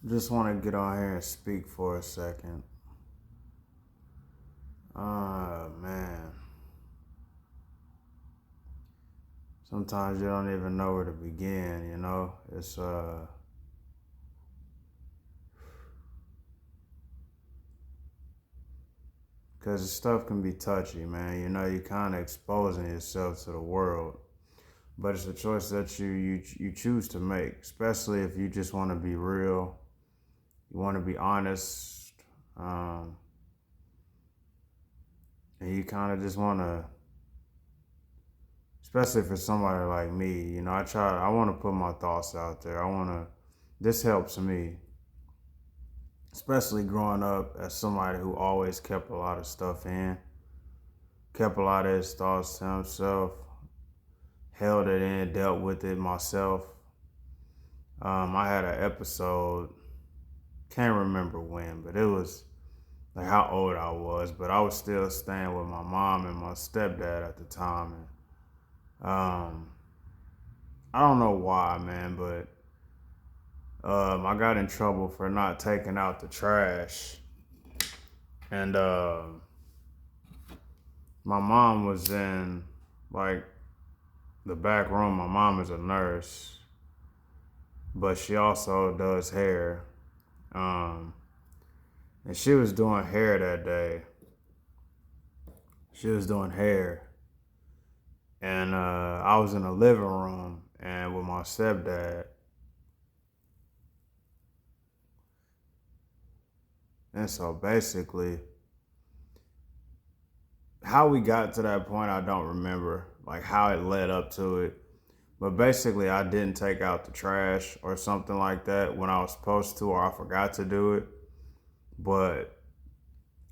Just want to get on here and speak for a second. Man. Sometimes you don't even know where to begin, you know? Because stuff can be touchy, man. You know, you're kind of exposing yourself to the world. But it's a choice that you choose to make, especially if you just want to be real, you want to be honest, um, and you kind of just want to, especially for somebody like me, I want to put my thoughts out there. This helps me, especially growing up as somebody who always kept a lot of stuff in, kept a lot of his thoughts to himself, held it in, dealt with it myself. I had an episode, can't remember when, but it was like how old I was, but I was still staying with my mom and my stepdad at the time. And I don't know why, man, but I got in trouble for not taking out the trash. And my mom was in like the back room. My mom is a nurse, but she also does hair. Um, and she was doing hair that day. She was doing hair. And I was in the living room and with my stepdad. And so basically, how we got to that point, I don't remember, like how it led up to it. But basically, I didn't take out the trash or something like that when I was supposed to, or I forgot to do it. But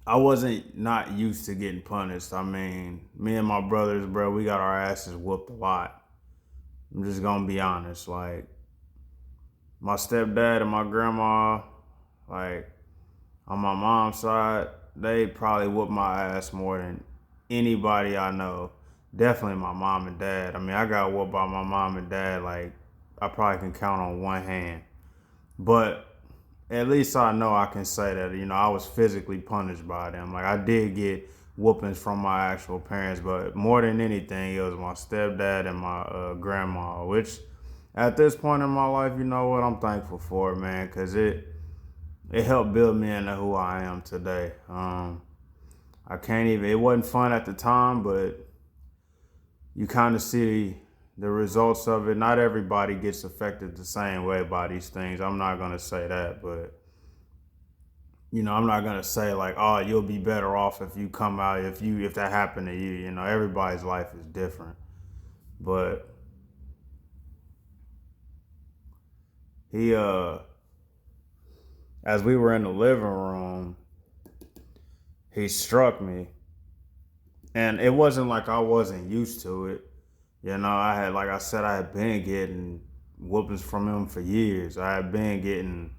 I wasn't not used to getting punished. I mean, me and my brothers, bro, we got our asses whooped a lot. I'm just gonna be honest. Like, my stepdad and my grandma, like, on my mom's side, they probably whooped my ass more than anybody I know. Definitely my mom and dad. I mean, I got whooped by my mom and dad, like, I probably can count on one hand. But at least I know I can say that, I was physically punished by them. Like, I did get whoopings from my actual parents, but more than anything, it was my stepdad and my grandma, which at this point in my life, you know what, I'm thankful for it, man, because it helped build me into who I am today. I can't even, it wasn't fun at the time, but you kind of see the results of it. Not everybody gets affected the same way by these things. I'm not going to say that, but I'm not going to say like, oh, you'll be better off if you come out, if that happened to you. Everybody's life is different. But he, as we were in the living room, he struck me. And it wasn't like I wasn't used to it. I had, like I said, I had been getting whoopings from him for years. I had been getting,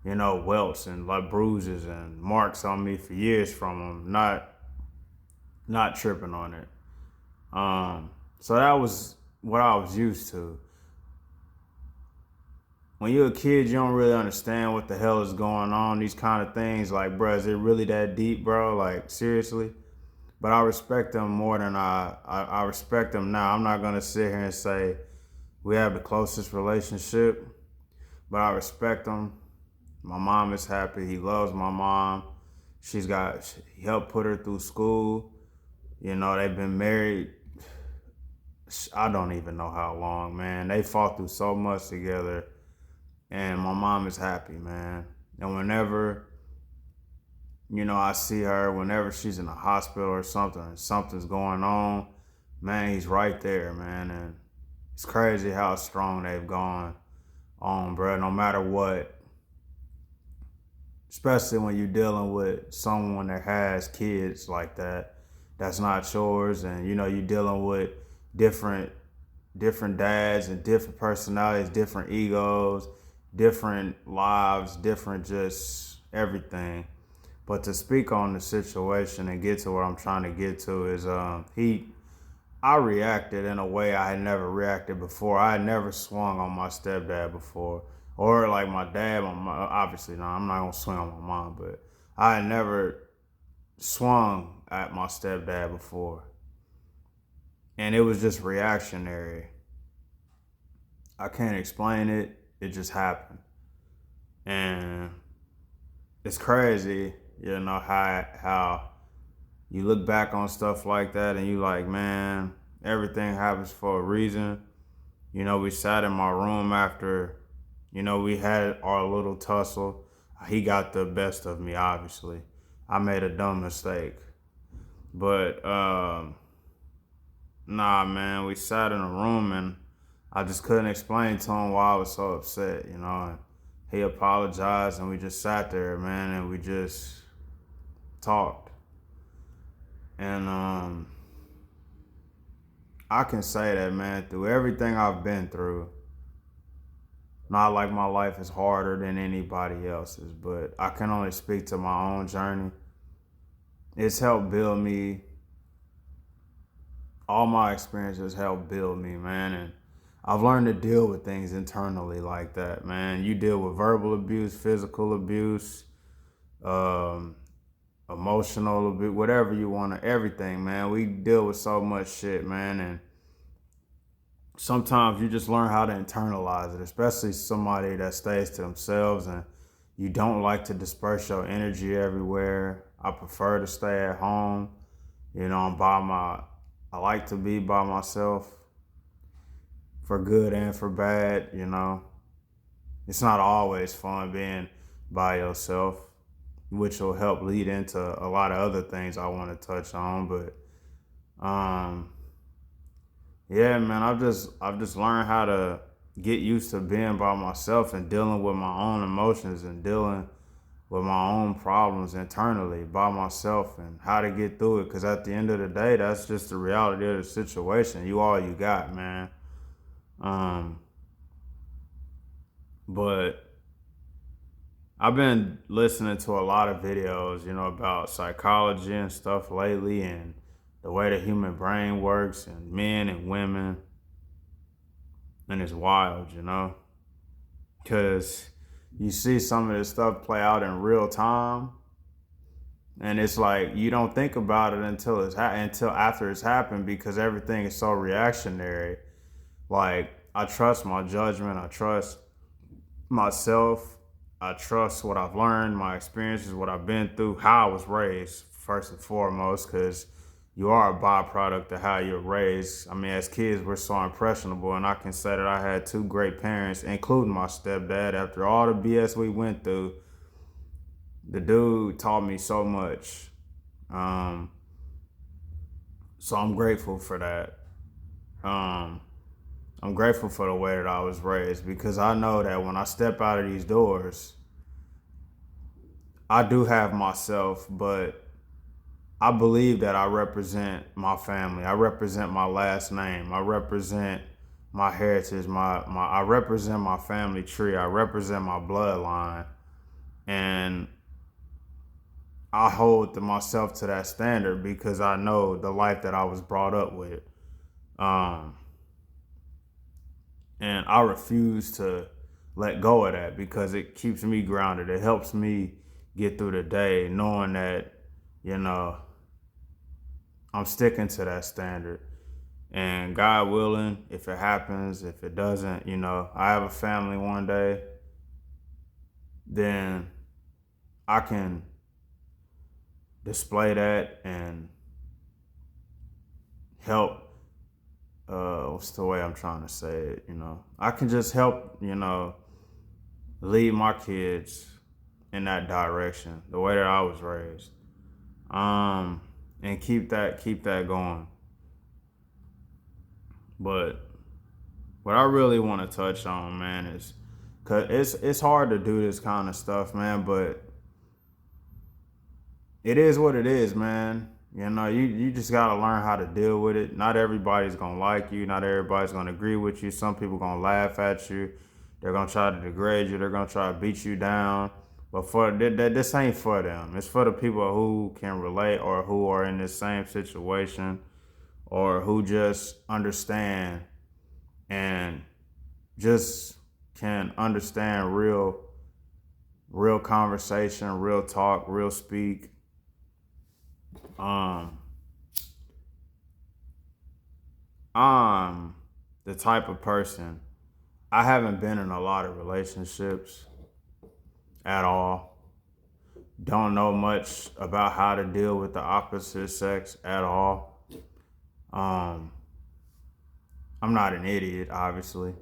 welts and like bruises and marks on me for years from him, not tripping on it. So that was what I was used to. When you're a kid, you don't really understand what the hell is going on. These kind of things, like, bro, is it really that deep, bro? Like, seriously? But I respect them more than I respect them now. I'm not gonna sit here and say we have the closest relationship, but I respect him. My mom is happy. He loves my mom. He helped put her through school. They've been married. I don't even know how long, man. They fought through so much together, and my mom is happy, man. And whenever I see her, whenever she's in the hospital or something, and something's going on, man, he's right there, man. And it's crazy how strong they've gone on, bro. No matter what, especially when you're dealing with someone that has kids like that, that's not yours, and you're dealing with different different dads and different personalities, different egos, different lives, different just everything. But to speak on the situation and get to what I'm trying to get to is I reacted in a way I had never reacted before. I had never swung on my stepdad before. Or like my dad, my mom, obviously, no, I'm not gonna swing on my mom, but I had never swung at my stepdad before. And it was just reactionary. I can't explain it. It just happened. And it's crazy, how you look back on stuff like that and you like, man, everything happens for a reason. We sat in my room after, we had our little tussle. He got the best of me, obviously. I made a dumb mistake. But nah, man, we sat in a room and I just couldn't explain to him why I was so upset, And he apologized and we just sat there, man, and we just talked. And I can say that, man, through everything I've been through, not like my life is harder than anybody else's, but I can only speak to my own journey. It's helped build me. All my experiences helped build me, man. And I've learned to deal with things internally like that, man. You deal with verbal abuse, physical abuse, um, emotional abuse, whatever you want to, everything, man. We deal with so much shit, man. And sometimes you just learn how to internalize it, especially somebody that stays to themselves and you don't like to disperse your energy everywhere. I prefer to stay at home. I like to be by myself for good and for bad. It's not always fun being by yourself, which will help lead into a lot of other things I want to touch on. But yeah, man, I've just learned how to get used to being by myself and dealing with my own emotions and dealing with my own problems internally by myself and how to get through it. Because at the end of the day, that's just the reality of the situation. You all you got, man. Um, but I've been listening to a lot of videos, about psychology and stuff lately and the way the human brain works and men and women. And it's wild. Because you see some of this stuff play out in real time. And it's like you don't think about it until after it's happened because everything is so reactionary. Like I trust my judgment, I trust myself, I trust what I've learned, my experiences, what I've been through, how I was raised first and foremost, because you are a byproduct of how you're raised. I mean, as kids, we're so impressionable, and I can say that I had two great parents, including my stepdad. After all the BS we went through, the dude taught me so much. Um, so I'm grateful for that. Um, I'm grateful for the way that I was raised because I know that when I step out of these doors, I do have myself, but I believe that I represent my family. I represent my last name. I represent my heritage. I represent my family tree. I represent my bloodline. And I hold myself to that standard because I know the life that I was brought up with. Um, and I refuse to let go of that because it keeps me grounded. It helps me get through the day knowing that, you know, I'm sticking to that standard. And God willing, if it happens, if it doesn't, I have a family one day, then I can display that and help. What's the way I'm trying to say it? I can just help, lead my kids in that direction, the way that I was raised, and keep that going. But what I really want to touch on, man, is because it's hard to do this kind of stuff, man, but it is what it is, man. You just gotta learn how to deal with it. Not everybody's gonna like you. Not everybody's gonna agree with you. Some people gonna laugh at you. They're gonna try to degrade you. They're gonna try to beat you down. But this ain't for them. It's for the people who can relate or who are in this same situation or who just understand and just can understand real conversation, real talk, real speak. Um, I'm the type of person, I haven't been in a lot of relationships at all. Don't know much about how to deal with the opposite sex at all. Um, I'm not an idiot, obviously.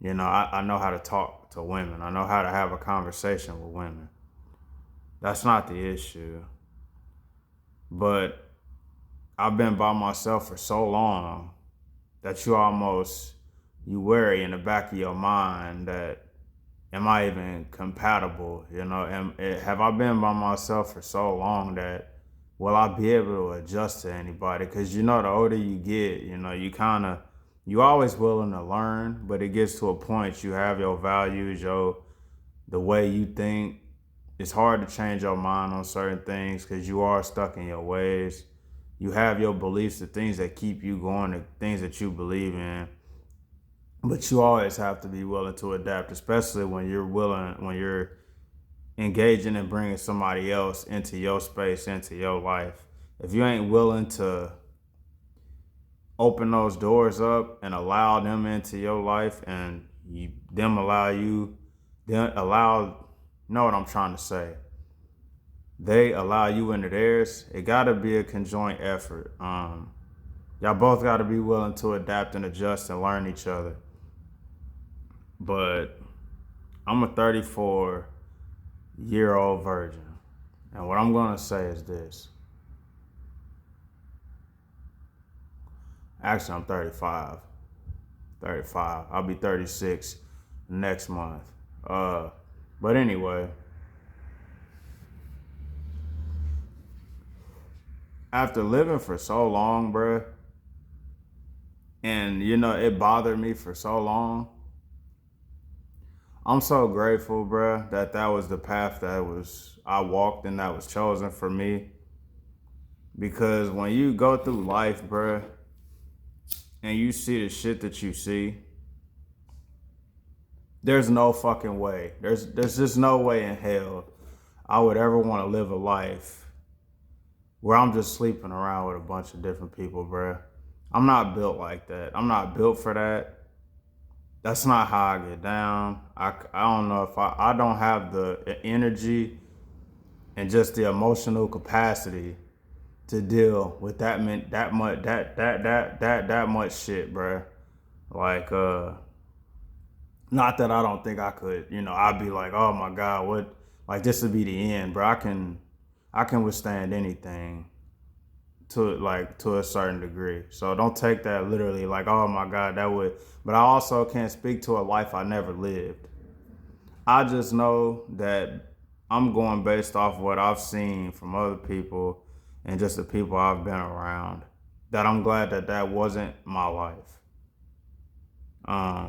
I know how to talk to women. I know how to have a conversation with women. That's not the issue. But I've been by myself for so long that you worry in the back of your mind that, am I even compatible? Have I been by myself for so long that will I be able to adjust to anybody? Because the older you get, you always willing to learn, but it gets to a point you have your values, the way you think. It's hard to change your mind on certain things because you are stuck in your ways. You have your beliefs, the things that keep you going, the things that you believe in. But you always have to be willing to adapt, especially when you're engaging and bringing somebody else into your space, into your life. If you ain't willing to open those doors up and allow them into your life, and them allow you, them allow, know what I'm trying to say. They allow you into theirs. It got to be a conjoint effort. Y'all both got to be willing to adapt and adjust and learn each other. But I'm a 34-year-old virgin. And what I'm going to say is this. Actually, I'm 35. 35. I'll be 36 next month. But anyway, after living for so long, bruh, and it bothered me for so long, I'm so grateful, bruh, that was the path I walked and that was chosen for me. Because when you go through life, bruh, and you see the shit that you see, there's no fucking way. There's just no way in hell I would ever want to live a life where I'm just sleeping around with a bunch of different people, bruh. I'm not built like that. I'm not built for that. That's not how I get down. I don't know if I don't have the energy and just the emotional capacity to deal with that much shit, bruh. Like, not that I don't think I could, I'd be like, oh my God, what, like this would be the end, bro. I can withstand anything to a certain degree. So don't take that literally like, oh my God, that would, but I also can't speak to a life I never lived. I just know that I'm going based off what I've seen from other people and just the people I've been around, that I'm glad that wasn't my life. I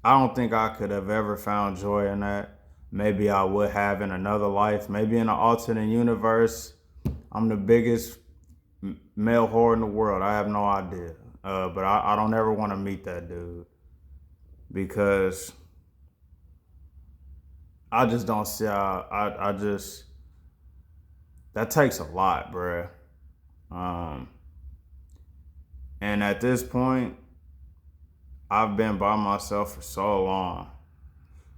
don't think I could have ever found joy in that. Maybe I would have in another life, maybe in an alternate universe. I'm the biggest male whore in the world. I have no idea. But I don't ever want to meet that dude because I just don't see how, that takes a lot, bruh. And at this point, I've been by myself for so long.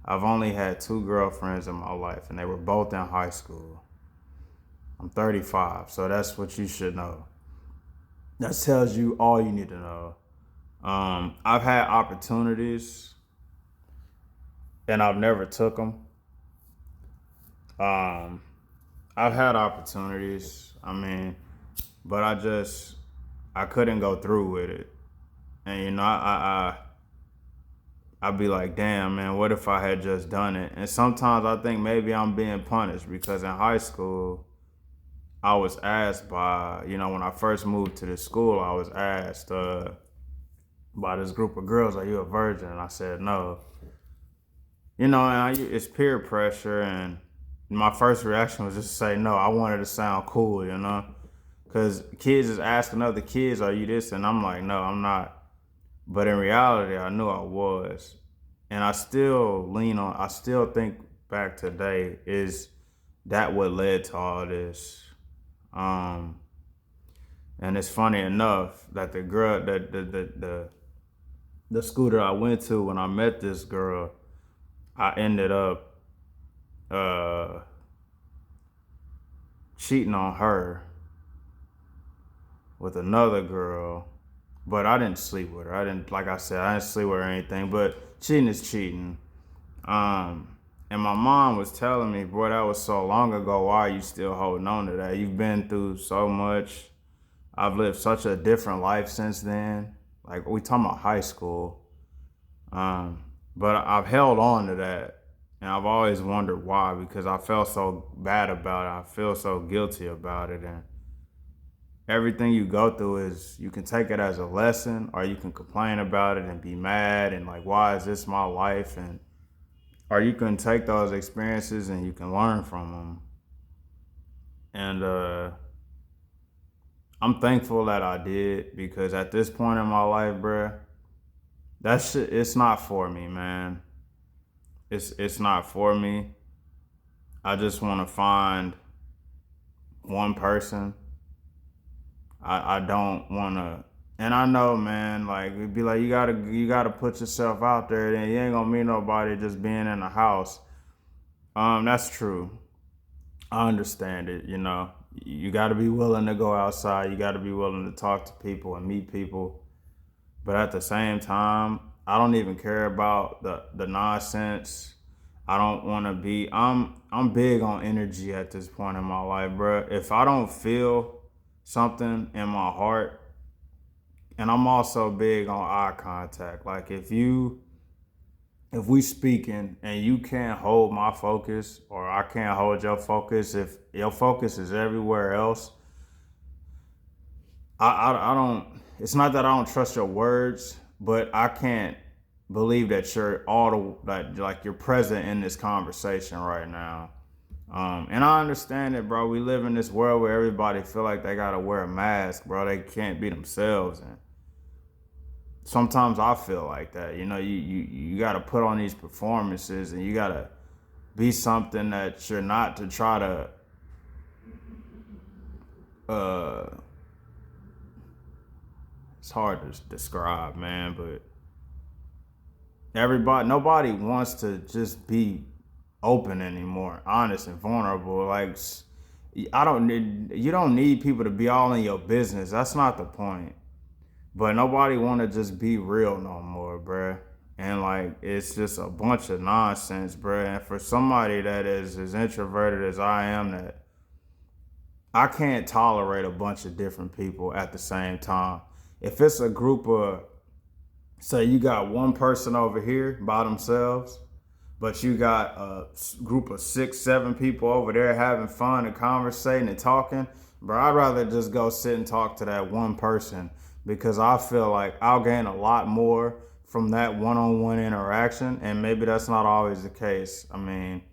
I've only had 2 girlfriends in my life, and they were both in high school. I'm 35, so that's what you should know. That tells you all you need to know. I've had opportunities, and I've never took them. I've had opportunities, but I couldn't go through with it. And I'd be like, damn, man, what if I had just done it? And sometimes I think maybe I'm being punished because in high school, I was asked by, when I first moved to this school, I was asked by this group of girls, are you a virgin? And I said, no. And it's peer pressure. And my first reaction was just to say no. I wanted to sound cool, because kids is asking other kids, are you this? And I'm like, no, I'm not. But in reality, I knew I was. And I still think back today, is that what led to all this? Um, and it's funny enough that the girl, the scooter I went to when I met this girl, I ended up uh, cheating on her with another girl, but I didn't sleep with her. I didn't, like I said, I didn't sleep with her or anything. But cheating is cheating. And my mom was telling me, boy, that was so long ago. Why are you still holding on to that? You've been through so much. I've lived such a different life since then. Like, we talking about high school. Um, but I've held on to that. And I've always wondered why, because I felt so bad about it. I feel so guilty about it. And everything you go through, is you can take it as a lesson, or you can complain about it and be mad and like, why is this my life? And or you can take those experiences and you can learn from them. And I'm thankful that I did, because at this point in my life, bruh, that shit, it's not for me, man. It's not for me. I just want to find one person. I don't want to, and I know, man, like, it'd be like, you gotta put yourself out there, then you ain't gonna meet nobody just being in the house. That's true. I understand it. You got to be willing to go outside. You got to be willing to talk to people and meet people. But at the same time, I don't even care about the nonsense. I don't want to be. I'm big on energy at this point in my life, bro. If I don't feel something in my heart, and I'm also big on eye contact. Like, if we speaking and you can't hold my focus, or I can't hold your focus, if your focus is everywhere else, I don't, it's not that I don't trust your words, but I can't believe that you're all the, like you're present in this conversation right now. And I understand it, bro. We live in this world where everybody feel like they gotta wear a mask, bro. They can't be themselves. And sometimes I feel like that. You got to put on these performances, and you got to be something that you're not, to try to it's hard to describe, man, but nobody wants to just be open anymore, honest and vulnerable. Like, you don't need people to be all in your business. That's not the point. But nobody want to just be real no more, bruh. And like, it's just a bunch of nonsense, bruh. And for somebody that is as introverted as I am, that I can't tolerate a bunch of different people at the same time. If it's a group of, say you got one person over here by themselves, but you got a group of 6, 7 people over there having fun and conversating and talking, bro, I'd rather just go sit and talk to that one person, because I feel like I'll gain a lot more from that one-on-one interaction. And maybe that's not always the case. I mean,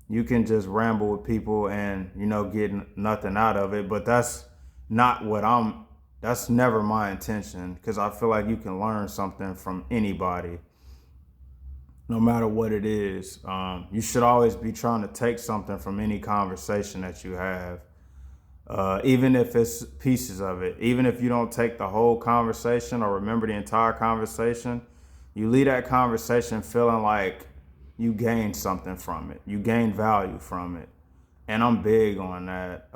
you can just ramble with people and, get nothing out of it, but that's never my intention, because I feel like you can learn something from anybody, no matter what it is. You should always be trying to take something from any conversation that you have, even if it's pieces of it. Even if you don't take the whole conversation or remember the entire conversation, you leave that conversation feeling like you gained something from it. You gained value from it. And I'm big on that.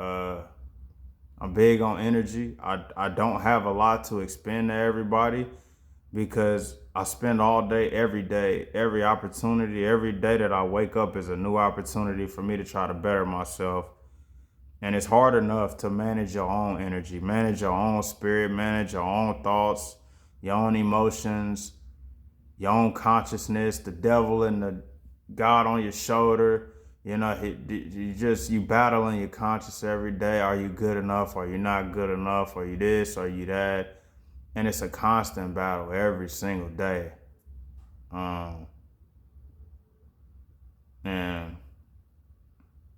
I'm big on energy. I don't have a lot to expend to everybody, because I spend all day, every opportunity, every day that I wake up is a new opportunity for me to try to better myself. And it's hard enough to manage your own energy, manage your own spirit, manage your own thoughts, your own emotions, your own consciousness, the devil and the God on your shoulder. You battling your conscience every day. Are you good enough? Are you not good enough? Are you this? Are you that? And it's a constant battle every single day. And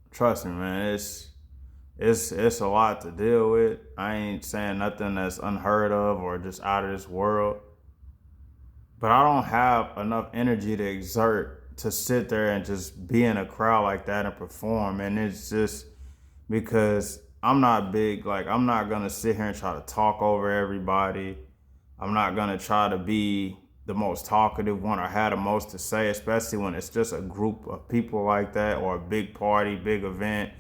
trust me, man, it's a lot to deal with. I ain't saying nothing that's unheard of or just out of this world. but I don't have enough energy to exert to sit there and just be in a crowd like that and perform. And it's just because I'm not big, like, I'm not gonna sit here and try to talk over everybody. I'm not gonna try to be the most talkative one or have the most to say, especially when it's just a group of people like that or a big party, big event.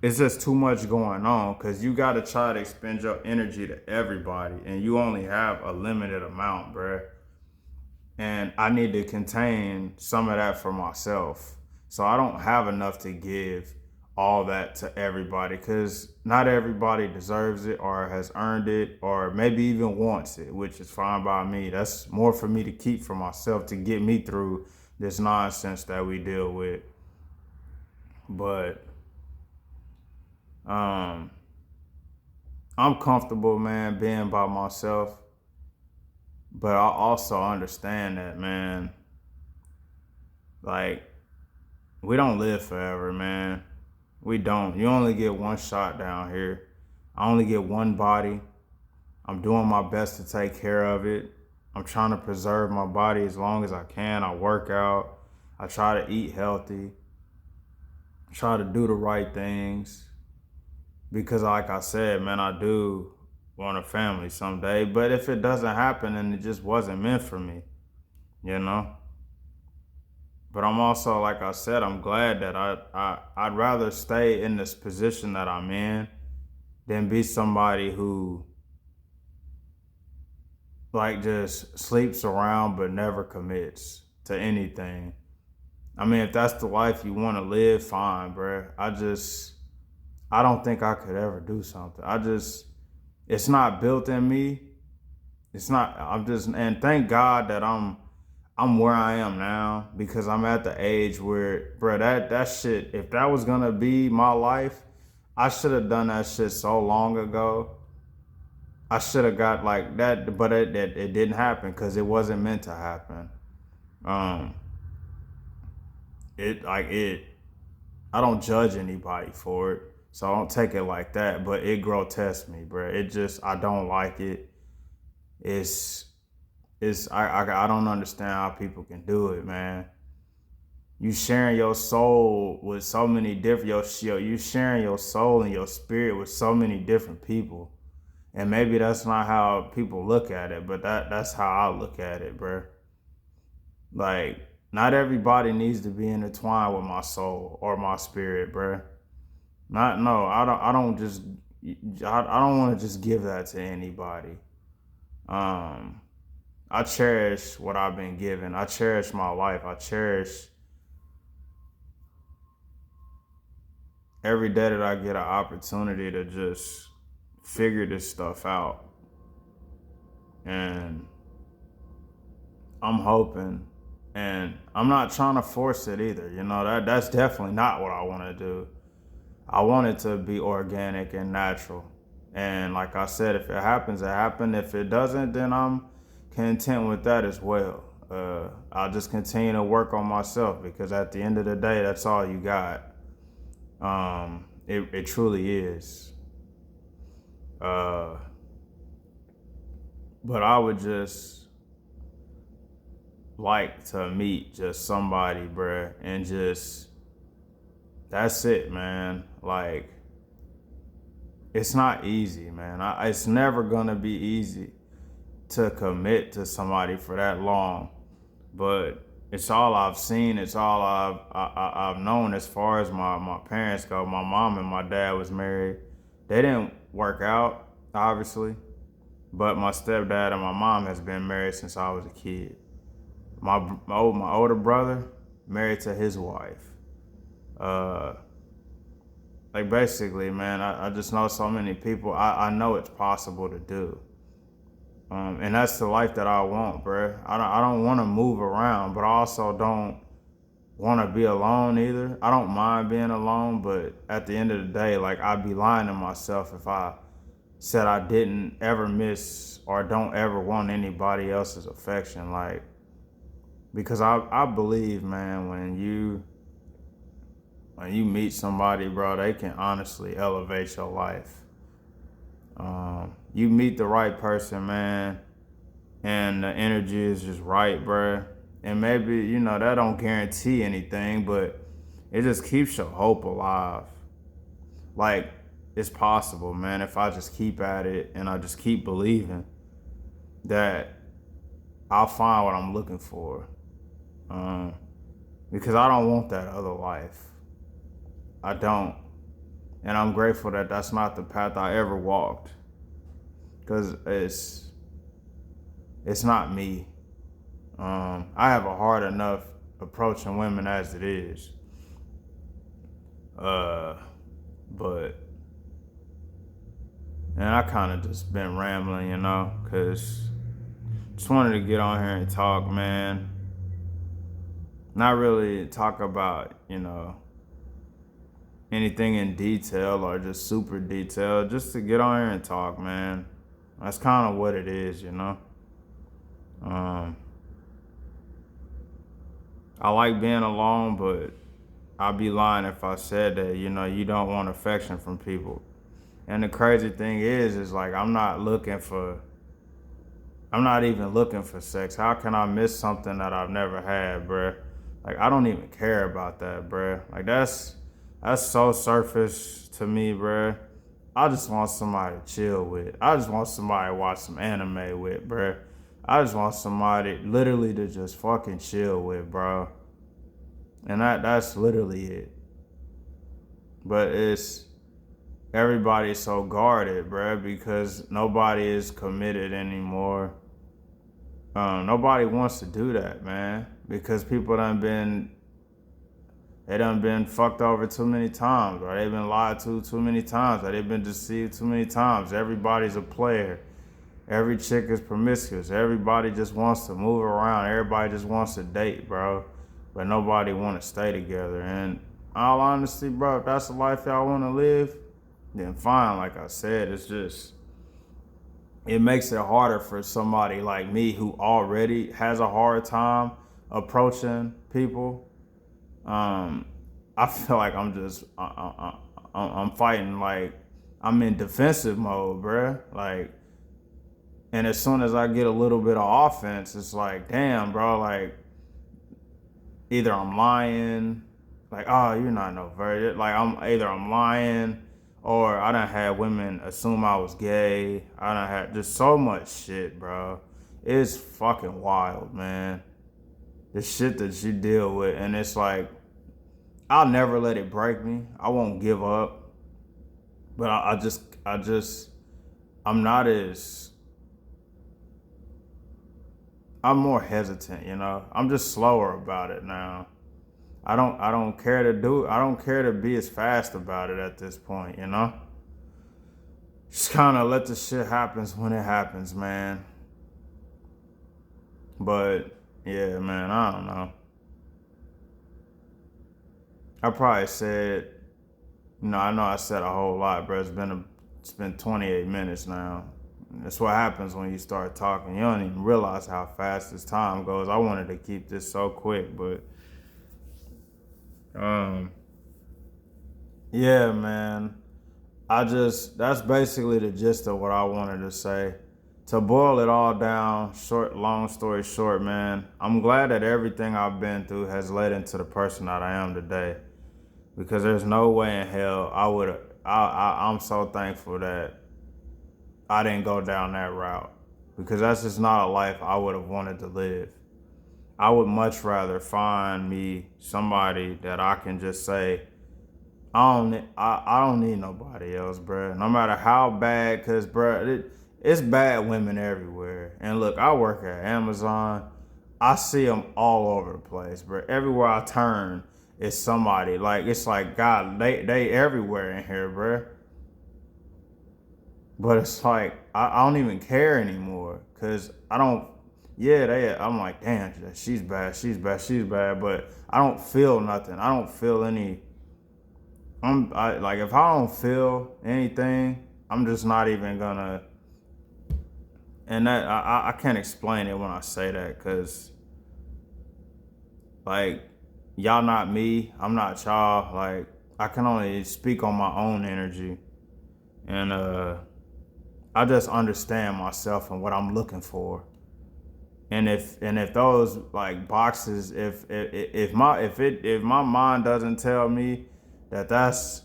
It's just too much going on because you got to try to expend your energy to everybody, and you only have a limited amount, bruh. And I need to contain some of that for myself. So I don't have enough to give all that to everybody because not everybody deserves it or has earned it or maybe even wants it, which is fine by me. That's more for me to keep for myself to get me through this nonsense that we deal with. But um, I'm comfortable, man, being by myself. But I also understand that, man, like, we don't live forever, man. We don't. You only get one shot down here. I only get one body. I'm doing my best to take care of it. I'm trying to preserve my body as long as I can. I work out. I try to eat healthy. I try to do the right things. Because like I said, man, I do want a family someday. But if it doesn't happen, then it just wasn't meant for me, you know? But I'm also, like I said, I'm glad that I'd rather stay in this position that I'm in than be somebody who like just sleeps around but never commits to anything. I mean, if that's the life you want to live, fine, bruh. I don't think I could ever do something. It's not built in me. And thank God that I'm where I am now because I'm at the age where, bro, that shit, if that was gonna be my life, I should have done that shit so long ago. I should have got like that, but it didn't happen because it wasn't meant to happen. Um, it. I don't judge anybody for it, so I don't take it like that. But it grotesques me, bro. I don't like it. It's I don't understand how people can do it, man. You sharing your soul with so many different you sharing your soul and your spirit with so many different people. And maybe that's not how people look at it, but that's how I look at it, bro. Like, not everybody needs to be intertwined with my soul or my spirit, bro. Not no, I don't want to just give that to anybody. Um I cherish what I've been given. I cherish my life. I cherish every day that I get an opportunity to just figure this stuff out. And I'm hoping, and I'm not trying to force it either. You know, that's definitely not what I want to do. I want it to be organic and natural. And like I said, if it happens, it happens. If it doesn't, then I'm content with that as well. I'll just continue to work on myself because at the end of the day, that's all you got. It truly is. Uh, but I would just like to meet just somebody, bruh, and just that's it, man. Like, it's not easy, man. It's never gonna be easy to commit to somebody for that long, but it's all I've seen. It's all I've known as far as my parents go. My mom and my dad was married. They didn't work out, obviously, but my stepdad and my mom has been married since I was a kid. My older brother married to his wife. Uh, like basically, man, I just know so many people. I know it's possible to do. And that's the life that I want, bro. I don't want to move around, but I also don't want to be alone either. I don't mind being alone, but at the end of the day, like, I'd be lying to myself if I said I didn't ever miss or don't ever want anybody else's affection. Like, because I believe, man, when you meet somebody, bro, they can honestly elevate your life. You meet the right person, man. and the energy is just right, bruh. And maybe, that don't guarantee anything, but it just keeps your hope alive. Like, it's possible, man, if I just keep at it and I just keep believing that I'll find what I'm looking for. Um, because I don't want that other life. I don't. And I'm grateful that that's not the path I ever walked. Because it's not me. I have a hard enough approaching women as it is. But and I kind of just been rambling, because just wanted to get on here and talk, man. Not really talk about, anything in detail or just super detail, just to get on here and talk, man. That's kind of what it is, I like being alone, but I'd be lying if I said that, you don't want affection from people. And the crazy thing is like I'm not even looking for sex. How can I miss something that I've never had, bruh? Like, I don't even care about that, bruh. Like, that's so surface to me, bruh. I just want somebody to chill with. I just want somebody to watch some anime with, bruh. I just want somebody literally to just fucking chill with, bro. And that's literally it. But everybody's so guarded, bruh, because nobody is committed anymore. Nobody wants to do that, man, because people done been fucked over too many times, or they've been lied to too many times, or they've been deceived too many times. Everybody's a player. Every chick is promiscuous. Everybody just wants to move around. Everybody just wants to date, bro. But nobody want to stay together. And all honesty, bro, if that's the life y'all want to live, then fine. Like I said, it makes it harder for somebody like me who already has a hard time approaching people. I feel like I'm fighting, like I'm in defensive mode, bruh. Like, and as soon as I get a little bit of offense, it's like, damn, bro, like either I'm lying, like, oh, you're not no virgin. Like I'm lying, or I done had women assume I was gay. I done had just so much shit, bro. It's fucking wild, man. The shit that you deal with, and it's like, I'll never let it break me. I won't give up. But I'm not as, I'm more hesitant, I'm just slower about it now. I don't care to do it. I don't care to be as fast about it at this point, Just kind of let the shit happens when it happens, man. But yeah, man, I don't know. I probably said, I know I said a whole lot, bro. It's been 28 minutes now. That's what happens when you start talking. You don't even realize how fast this time goes. I wanted to keep this so quick, but yeah, man. That's basically the gist of what I wanted to say. To boil it all down, long story short, man, I'm glad that everything I've been through has led into the person that I am today. Because there's no way in hell I'm so thankful that I didn't go down that route. Because that's just not a life I would have wanted to live. I would much rather find me somebody that I can just say, I don't need nobody else, bro. No matter how bad, because, bro, it's bad women everywhere. And look, I work at Amazon. I see them all over the place, bro. Everywhere I turn, it's somebody. Like, it's like, God, they everywhere in here, bro. But it's like, I don't even care anymore, because I don't, I'm like, damn, she's bad, but I don't feel nothing. I don't feel any, like, if I don't feel anything, I'm just not even gonna, and that, I can't explain it when I say that, because, like, y'all not me, I'm not y'all. Like, I can only speak on my own energy, and I just understand myself and what I'm looking for. And if those like boxes, if my mind doesn't tell me that's,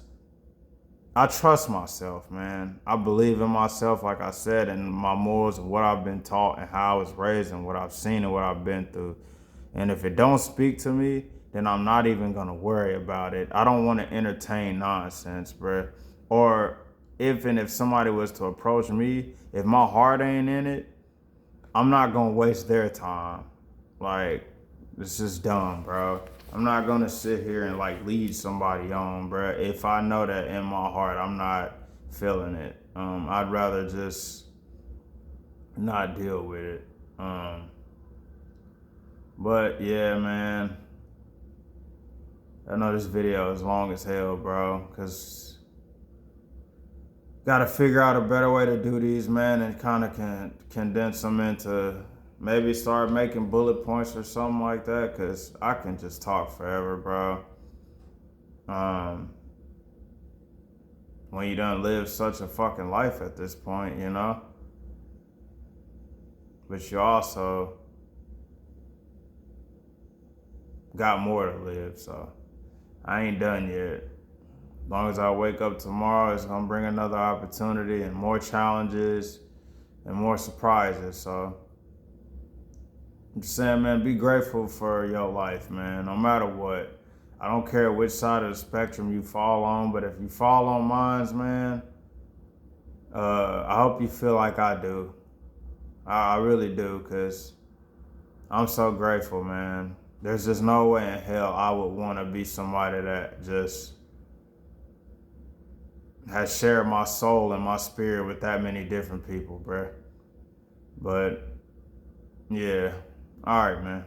I trust myself, man. I believe in myself, like I said, and my morals of what I've been taught and how I was raised and what I've seen and what I've been through. And if it don't speak to me, then I'm not even gonna worry about it. I don't want to entertain nonsense, bruh. Or if somebody was to approach me, if my heart ain't in it, I'm not gonna waste their time. Like, it's just dumb, bro. I'm not gonna sit here and like lead somebody on, bro. If I know that in my heart I'm not feeling it, I'd rather just not deal with it. But yeah, man. I know this video is long as hell, bro, cause gotta figure out a better way to do these, man, and kind of can condense them into maybe start making bullet points or something like that, cause I can just talk forever, bro. Um, when you done live such a fucking life at this point, you know? But you also got more to live, so I ain't done yet. As long as I wake up tomorrow, it's gonna bring another opportunity and more challenges and more surprises. So I'm just saying, man, be grateful for your life, man, no matter what. I don't care which side of the spectrum you fall on, but if you fall on mine, man, I hope you feel like I do. I really do, because I'm so grateful, man. There's just no way in hell I would want to be somebody that just has shared my soul and my spirit with that many different people, bruh. But yeah, all right, man.